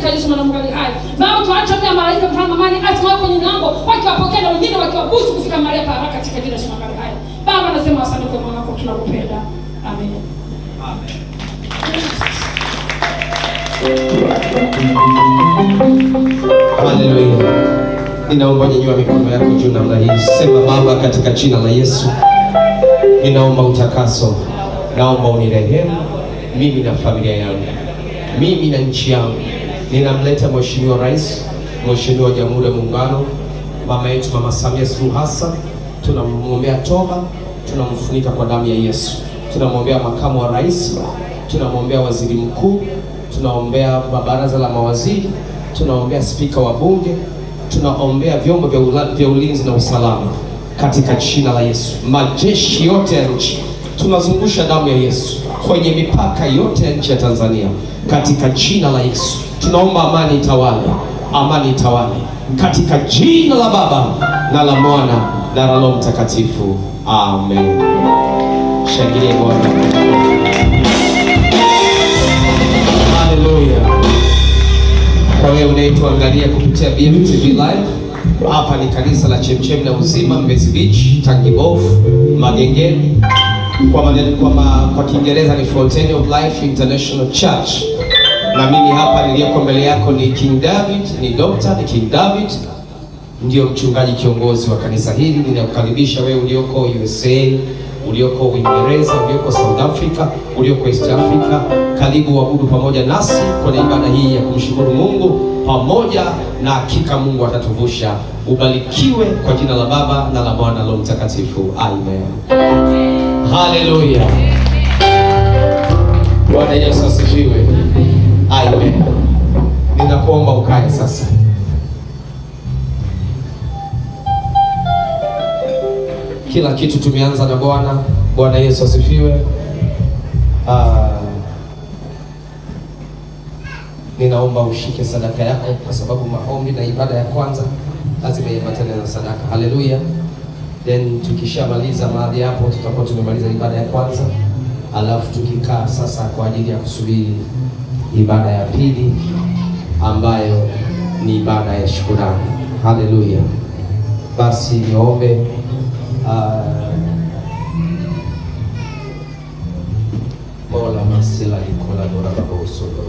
katika Yesu na Mungu hai. Baba, tuache pia malaika mfano amani asimame kwenye mlango wakiwapokea na wengine wakiwabusu kufika mahali pa haraka katika jina la Yesu na Mungu hai. Baba, nasema asante kwa maana yako, tunakupenda. Amen. Amen. Haleluya. Ninaomba nyanyua mikono yako juu namna hii. Sema, Baba, katika jina la Yesu, ninaomba utakaso. Naomba unirehemu mimi na familia yangu, mimi na nchi yangu. Ninamleta Mheshimiwa Rais, Mheshimiwa Jamhuri ya Muungano, mama yetu Mama Samia Suluhu Hassan. Tunamwombea toba, tunamfunika kwa damu ya Yesu. Tunamwombea makamu wa rais, tunamwombea waziri mkuu, tunaombea baraza la mawaziri, tunaombea spika wa bunge, tunaombea vyombo vya ulinzi na usalama katika jina la Yesu. Majeshi yote ya nchi tunazungusha damu ya Yesu kwenye mipaka yote ya nchi ya Tanzania katika jina la Yesu. Tunaomba amani itawale, amani itawale katika jina la Baba na la Mwana na la Roho Mtakatifu. Amen. Shangilia Bwana. Haleluya. Kwa wewe unayetuangalia kupitia BMTV Live, hapa ni kanisa la Chemchem na Uzima Mbezi Beach, Tangibofu, Magengeni. Kwa Kiingereza ni Fountain of Life International Church. Na mimi hapa niliyoko mbele yako ni King David, ni King David, ndio mchungaji kiongozi wa kanisa hili. Ninakukaribisha wewe ulioko USA, ulioko Uingereza, ulioko South Africa, ulioko East Africa. Karibu waabudu pamoja nasi kwenye ibada hii ya kumshukuru Mungu pamoja, na hakika Mungu atatuvusha. Ubarikiwe kwa jina la Baba na la Mwana na Roho Mtakatifu. Amen. Haleluya. Bwana Yesu asifiwe. Amen. Ninakuomba ukae sasa. Kila kitu tumeanza na Bwana. Bwana Yesu asifiwe. Ninaomba ushike sadaka yako, kwa sababu maombi na ibada ya kwanza lazima iambatane na sadaka. Haleluya. Then tukishamaliza mahali hapo, tutakuwa tumemaliza ibada ya kwanza, alafu tukikaa sasa kwa ajili ya kusubiri ibada ya pili ambayo ni ibada ya shukrani. Haleluya. Basi niombe Mola masila ikola dora baba usodo.